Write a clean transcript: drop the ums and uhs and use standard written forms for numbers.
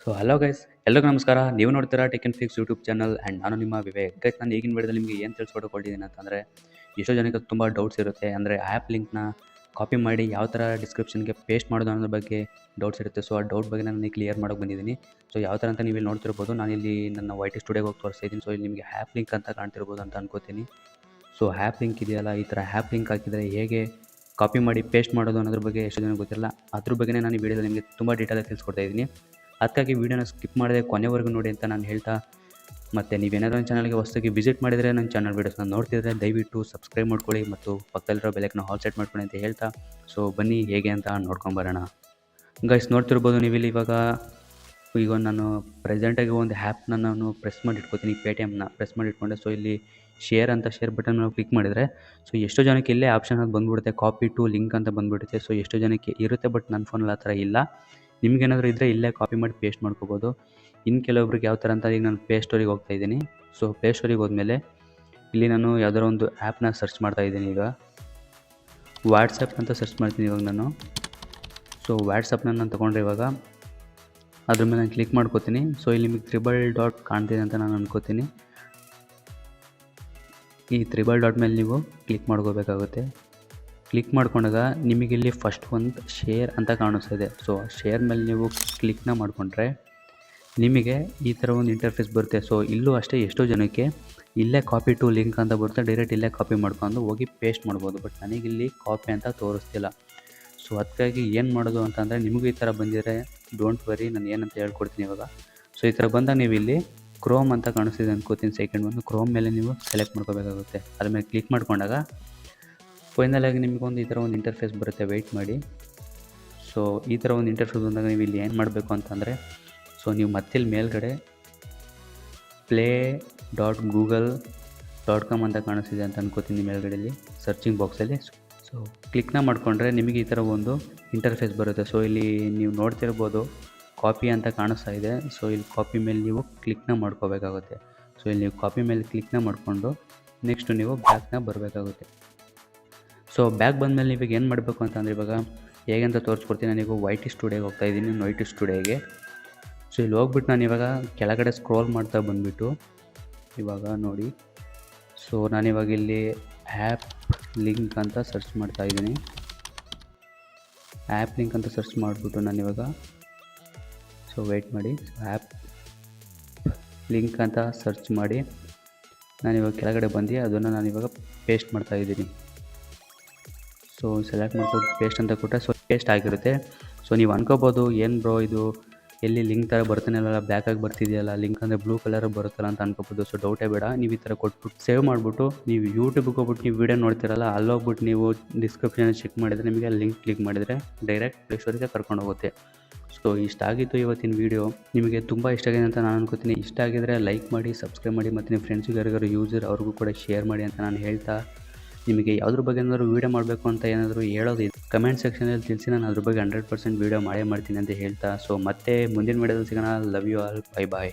So hello guys, ಎಲ್ಲರಿಗೂ ನಮಸ್ಕಾರ. ನೀವು ನೋಡ್ತೀರಾ tech and fix YouTube channel and ನಾನು ನಿಮ್ಮ ವಿವೇಕ್. ಗೈಸ್, ನಾನು ಈಗಿನ ವಿಡಿಯೋದಲ್ಲಿ ನಿಮಗೆ ಏನು ತಿಳಿಸ್ಕೊಡ್ಕೊಂಡಿದ್ದೀನಿ ಅಂತಂದರೆ, ಎಷ್ಟೋ ಜನಕ್ಕೆ ತುಂಬ ಡೌಟ್ಸ್ ಇರುತ್ತೆ. ಅಂದರೆ ಆ್ಯಪ್ ಲಿಂಕ್ನ ಕಾಪಿ ಮಾಡಿ ಯಾವ ಥರ ಡಿಸ್ಕ್ರಿಪ್ಷನ್ಗೆ ಪೇಸ್ಟ್ ಮಾಡೋದು ಅನ್ನೋದ್ರ ಬಗ್ಗೆ ಡೌಟ್ಸ್ ಇರುತ್ತೆ. ಸೊ ಆ ಡೌಟ್ ಬಗ್ಗೆ ನಾನು ಕ್ಲಿಯರ್ ಮಾಡೋಕೆ ಬಂದಿದ್ದೀನಿ. ಸೊ ಯಾವ ಥರ ಅಂತ ನೀವು ಇಲ್ಲಿ ನೋಡ್ತಿರ್ಬೋದು, ನಾನಿಲ್ಲಿ ನನ್ನ YT ಸ್ಟುಡಿಯೋಗೆ ಹೋಗಿ ತೋರಿಸ್ತಾ ಇದ್ದೀನಿ. ಸೊ ಇಲ್ಲಿ ನಿಮಗೆ ಆ್ಯಪ್ ಲಿಂಕ್ ಅಂತ ಕಾಣ್ತಿರ್ಬೋದು ಅಂತ ಅನ್ಕೋತೀನಿ. ಸೊ ಆ್ಯಪ್ ಲಿಂಕ್ ಇದೆಯಲ್ಲ, ಈ ಥರ ಆ್ಯಪ್ ಲಿಂಕ್ ಹಾಕಿದರೆ ಹೇಗೆ ಕಾಪಿ ಮಾಡಿ ಪೇಸ್ಟ್ ಮಾಡೋದು ಅನ್ನೋದ್ರ ಬಗ್ಗೆ ಎಷ್ಟು ಜನ ಗೊತ್ತಿಲ್ಲ. ಅದ್ರ ಬಗ್ಗೆ ನಾನು ಈ ವಿಡಿಯೋದಲ್ಲಿ ನಿಮಗೆ ತುಂಬ ಡೀಟೇಲಾಗಿ ತಿಳಿಸ್ಕೊಡ್ತಾ ಇದ್ದೀನಿ. ಅದಕ್ಕಾಗಿ ವೀಡಿಯೋನ ಸ್ಕಿಪ್ ಮಾಡದೆ ಕೊನೆವರೆಗೂ ನೋಡಿ ಅಂತ ನಾನು ಹೇಳ್ತಾ, ಮತ್ತು ನೀವೇನಾದರೂ ನನ್ನ ಚಾನಲ್ಗೆ ಹೊಸದಾಗಿ ವಿಸಿಟ್ ಮಾಡಿದರೆ ನನ್ನ ಚಾನಲ್ ವೀಡಿಯೋಸ್ನ ನೋಡ್ತಿದ್ರೆ ದಯವಿಟ್ಟು ಸಬ್ಸ್ಕ್ರೈಬ್ ಮಾಡ್ಕೊಳ್ಳಿ ಮತ್ತು ಪಕ್ಕದಲ್ಲಿರೋ ಬೆಲೈಕನ್ನ ಆಲ್ ಸೆಟ್ ಮಾಡ್ಕೊಳ್ಳಿ ಅಂತ ಹೇಳ್ತಾ, ಸೊ ಬನ್ನಿ ಹೇಗೆ ಅಂತ ನೋಡ್ಕೊಂಬರೋಣ. ಗೈಸ್, ನೋಡ್ತಿರ್ಬೋದು ನೀವಿಲ್ಲಿ ಈಗ ನಾನು ಪ್ರೆಸೆಂಟಾಗಿ ಒಂದು ಆ್ಯಪ್ನ ನಾನು ಪ್ರೆಸ್ ಮಾಡಿ ಇಟ್ಕೋತೀನಿ, ಪೇಟಿಎಮ್ನ ಪ್ರೆಸ್ ಮಾಡಿ ಇಟ್ಕೊಂಡೆ. ಸೊ ಇಲ್ಲಿ ಶೇರ್ ಬಟನ್ ನಾವು ಕ್ಲಿಕ್ ಮಾಡಿದರೆ ಸೊ ಎಷ್ಟೋ ಜನಕ್ಕೆ ಇಲ್ಲೇ ಆಪ್ಷನ್ ಅದು ಬಂದುಬಿಡುತ್ತೆ, ಕಾಪಿ ಟು ಲಿಂಕ್ ಅಂತ ಬಂದುಬಿಡುತ್ತೆ. ಸೊ ಎಷ್ಟೋ ಜನಕ್ಕೆ ಇರುತ್ತೆ, ಬಟ್ ನನ್ನ ಫೋನಲ್ಲಿ ಆ ಥರ ಇಲ್ಲ. ನಿಮಗೇನಾದರೂ ಇದ್ದರೆ ಇಲ್ಲೇ ಕಾಪಿ ಮಾಡಿ ಪೇಸ್ಟ್ ಮಾಡ್ಕೋಬೋದು. ಇನ್ನು ಕೆಲವೊಬ್ರಿಗೆ ಯಾವ ಥರ ಅಂತ ಈಗ ನಾನು ಪ್ಲೇ ಸ್ಟೋರಿಗೆ ಹೋಗ್ತಾಯಿದ್ದೀನಿ. ಸೊ ಪ್ಲೇ ಸ್ಟೋರಿಗೆ ಹೋದ್ಮೇಲೆ ಇಲ್ಲಿ ನಾನು ಯಾವ್ದಾರೋ ಒಂದು ಆ್ಯಪ್ನ ಸರ್ಚ್ ಮಾಡ್ತಾಯಿದ್ದೀನಿ. ಈಗ ವಾಟ್ಸಪ್ ಅಂತ ಸರ್ಚ್ ಮಾಡ್ತೀನಿ ಇವಾಗ ನಾನು. ಸೊ ವಾಟ್ಸಪ್ನ ನಾನು ತೊಗೊಂಡ್ರೆ ಇವಾಗ ಅದ್ರ ಮೇಲೆ ನಾನು ಕ್ಲಿಕ್ ಮಾಡ್ಕೋತೀನಿ. ಸೊ ಇಲ್ಲಿ ನಿಮಗೆ $3 ಕಾಣ್ತಿದೆ ಅಂತ ನಾನು ಅನ್ಕೋತೀನಿ. ಈ $3 ಮೇಲೆ ನೀವು ಕ್ಲಿಕ್ ಮಾಡ್ಕೋಬೇಕಾಗುತ್ತೆ. ಕ್ಲಿಕ್ ಮಾಡ್ಕೊಂಡಾಗ ನಿಮಗಿಲ್ಲಿ ಫಸ್ಟ್ ಒಂದು ಶೇರ್ ಅಂತ ಕಾಣಿಸ್ತಿದೆ. ಸೊ ಶೇರ್ ಮೇಲೆ ನೀವು ಕ್ಲಿಕ್ನ ಮಾಡಿಕೊಂಡ್ರೆ ನಿಮಗೆ ಈ ಥರ ಒಂದು ಇಂಟರ್ಫೇಸ್ ಬರುತ್ತೆ. ಸೊ ಇಲ್ಲೂ ಅಷ್ಟೇ ಎಷ್ಟೋ ಜನಕ್ಕೆ ಇಲ್ಲೇ ಕಾಪಿ ಟು ಲಿಂಕ್ ಅಂತ ಬರುತ್ತೆ, ಡೈರೆಕ್ಟ್ ಇಲ್ಲೇ ಕಾಪಿ ಮಾಡ್ಕೊಂಡು ಹೋಗಿ ಪೇಸ್ಟ್ ಮಾಡ್ಬೋದು. ಬಟ್ ನನಗಿಲ್ಲಿ ಕಾಪಿ ಅಂತ ತೋರಿಸ್ತಿಲ್ಲ. ಸೊ ಅದಕ್ಕಾಗಿ ಏನು ಮಾಡೋದು ಅಂತಂದರೆ, ನಿಮಗೂ ಈ ಥರ ಬಂದಿದ್ರೆ ಡೋಂಟ್ ವರಿ, ನಾನು ಏನಂತ ಹೇಳ್ಕೊಡ್ತೀನಿ ಇವಾಗ. ಸೊ ಈ ಥರ ಬಂದಾಗ ನೀವು ಇಲ್ಲಿ ಕ್ರೋಮ್ ಅಂತ ಕಾಣಿಸ್ತಿದೆ ಅನ್ಕೋತೀನಿ, ಸೆಕೆಂಡ್ ಒಂದು ಕ್ರೋಮ್ ಮೇಲೆ ನೀವು ಸೆಲೆಕ್ಟ್ ಮಾಡ್ಕೋಬೇಕಾಗುತ್ತೆ. ಅದ್ರ ಮೇಲೆ ಕ್ಲಿಕ್ ಮಾಡ್ಕೊಂಡಾಗ ಫೈನಲಾಗಿ ನಿಮಗೊಂದು ಈ ಥರ ಒಂದು ಇಂಟರ್ಫೇಸ್ ಬರುತ್ತೆ, ವೆಯ್ಟ್ ಮಾಡಿ. ಸೊ ಈ ಥರ ಒಂದು ಇಂಟರ್ಫೇಸ್ ಬಂದಾಗ ನೀವು ಇಲ್ಲಿ ಏನು ಮಾಡಬೇಕು ಅಂತಂದರೆ, ಸೊ ನೀವು ಮತ್ತೆ ಇಲ್ಲಿ ಮೇಲ್ಗಡೆ play.google.com ಅಂತ ಕಾಣಿಸ್ತಿದೆ ಅಂತ ಅನ್ಕೋತೀನಿ ಮೇಲ್ಗಡೆಯಲ್ಲಿ ಸರ್ಚಿಂಗ್ ಬಾಕ್ಸಲ್ಲಿ. ಸೊ ಕ್ಲಿಕ್ನ ಮಾಡಿಕೊಂಡ್ರೆ ನಿಮಗೆ ಈ ಥರ ಒಂದು ಇಂಟರ್ಫೇಸ್ ಬರುತ್ತೆ. ಸೊ ಇಲ್ಲಿ ನೀವು ನೋಡ್ತಿರ್ಬೋದು ಕಾಪಿ ಅಂತ ಕಾಣಿಸ್ತಾ ಇದೆ. ಸೊ ಇಲ್ಲಿ ಕಾಪಿ ಮೇಲೆ ನೀವು ಕ್ಲಿಕ್ನ ಮಾಡ್ಕೋಬೇಕಾಗುತ್ತೆ. ಸೊ ಇಲ್ಲಿ ನೀವು ಕಾಪಿ ಮೇಲೆ ಕ್ಲಿಕ್ನ ಮಾಡಿಕೊಂಡು ನೆಕ್ಸ್ಟು ನೀವು ಬ್ಯಾಕ್ನ ಬರಬೇಕಾಗುತ್ತೆ. ಸೊ ಬ್ಯಾಕ್ ಬಂದಮೇಲೆ ನೀವಾಗ ಏನು ಮಾಡಬೇಕು ಅಂತಂದರೆ, ಇವಾಗ ಹೇಗೆ ಅಂತ ತೋರಿಸ್ಕೊಡ್ತೀನಿ. ನಾನು ಈಗ YT ಸ್ಟುಡಿಯೋಗೆ ಹೋಗ್ತಾಯಿದ್ದೀನಿ, YT ಸ್ಟುಡಿಯೋಗೆ. ಸೊ ಇಲ್ಲಿ ಹೋಗ್ಬಿಟ್ಟು ನಾನು ಇವಾಗ ಕೆಳಗಡೆ ಸ್ಕ್ರೋಲ್ ಮಾಡ್ತಾ ಬಂದುಬಿಟ್ಟು ಇವಾಗ ನೋಡಿ. ಸೊ ನಾನಿವಾಗ ಇಲ್ಲಿ ಆ್ಯಪ್ ಲಿಂಕ್ ಅಂತ ಸರ್ಚ್ ಮಾಡ್ತಾಯಿದ್ದೀನಿ. ಆ್ಯಪ್ ಲಿಂಕ್ ಅಂತ ಸರ್ಚ್ ಮಾಡಿಬಿಟ್ಟು ನಾನಿವಾಗ, ಸೊ ವೆಯ್ಟ್ ಮಾಡಿ, ಆ್ಯಪ್ ಲಿಂಕ್ ಅಂತ ಸರ್ಚ್ ಮಾಡಿ ನಾನಿವಾಗ ಕೆಳಗಡೆ ಬಂದು ಅದನ್ನು ನಾನಿವಾಗ ಪೇಸ್ಟ್ ಮಾಡ್ತಾಯಿದ್ದೀನಿ. ಸೊ ಸೆಲೆಕ್ಟ್ ಮಾಡ್ಕೊಂಡು ಪೇಸ್ಟ್ ಅಂತ ಕೊಟ್ಟರೆ ಸೊ ಪೇಸ್ಟ್ ಆಗಿರುತ್ತೆ. ಸೊ ನೀವು ಅನ್ಕೋಬೋದು, ಏನು ಬ್ರೋ ಇದು ಎಲ್ಲಿ ಲಿಂಕ್ ಥರ ಬರ್ತಾನೆ ಅಲ್ಲ, ಬ್ಲ್ಯಾಕಾಗಿ ಬರ್ತಿದೆಯಲ್ಲ, ಲಿಂಕ್ ಅಂದರೆ ಬ್ಲೂ ಕಲರ್ ಬರುತ್ತಲ್ಲ ಅಂತ ಅನ್ಕೋಬೋದು. ಸೊ ಡೌಟೇ ಬೇಡ, ನೀವು ಈ ಥರ ಕೊಟ್ಬಿಟ್ಟು ಸೇವ್ ಮಾಡಿಬಿಟ್ಟು ನೀವು ಯೂಟ್ಯೂಬ್ಗೆ ಹೋಗ್ಬಿಟ್ಟು ನೀವು ವೀಡಿಯೋ ನೋಡ್ತಿರಲ್ಲ, ಅಲ್ಲೋಗ್ಬಿಟ್ಟು ನೀವು ಡಿಸ್ಕ್ರಿಪ್ಷನ್ ಚೆಕ್ ಮಾಡಿದರೆ ನಿಮಗೆ ಲಿಂಕ್ ಕ್ಲಿಕ್ ಮಾಡಿದರೆ ಡೈರೆಕ್ಟ್ ಪ್ಲೇ ಸ್ಟೋರಿಗೆ ಕರ್ಕೊಂಡು ಹೋಗುತ್ತೆ. ಸೊ ಇಷ್ಟ ಆಗಿತ್ತು ಇವತ್ತಿನ ವೀಡಿಯೋ. ನಿಮಗೆ ತುಂಬ ಇಷ್ಟ ಆಗಿದೆ ಅಂತ ನಾನು ಅನ್ಕೋತೀನಿ. ಇಷ್ಟ ಆಗಿದರೆ ಲೈಕ್ ಮಾಡಿ, ಸಬ್ಸ್ಕ್ರೈಬ್ ಮಾಡಿ, ಮತ್ತು ನಿಮ್ಮ ಫ್ರೆಂಡ್ಸಿಗೆ ಯಾರಿಗಾರು ಯೂಸರ್ ಅವ್ರಿಗೂ ಕೂಡ ಶೇರ್ ಮಾಡಿ ಅಂತ ನಾನು ಹೇಳ್ತಾ, ನಿಮಗೆ ಯಾವುದ್ರ ಬಗ್ಗೆ ಏನಾದರೂ ವೀಡಿಯೋ ಮಾಡಬೇಕು ಅಂತ ಏನಾದರೂ ಹೇಳೋದು ಕಮೆಂಟ್ ಸೆಕ್ಷನಲ್ಲಿ ತಿಳಿಸಿ, ನಾನು ಅದ್ರ ಬಗ್ಗೆ 100% ವೀಡಿಯೋ ಮಾಡೇ ಮಾಡ್ತೀನಿ ಅಂತ ಹೇಳ್ತಾ, ಸೊ ಮತ್ತೆ ಮುಂದಿನ ವೀಡಿಯೋದಲ್ಲಿ ಸಿಗೋಣ. Love you all, bye bye.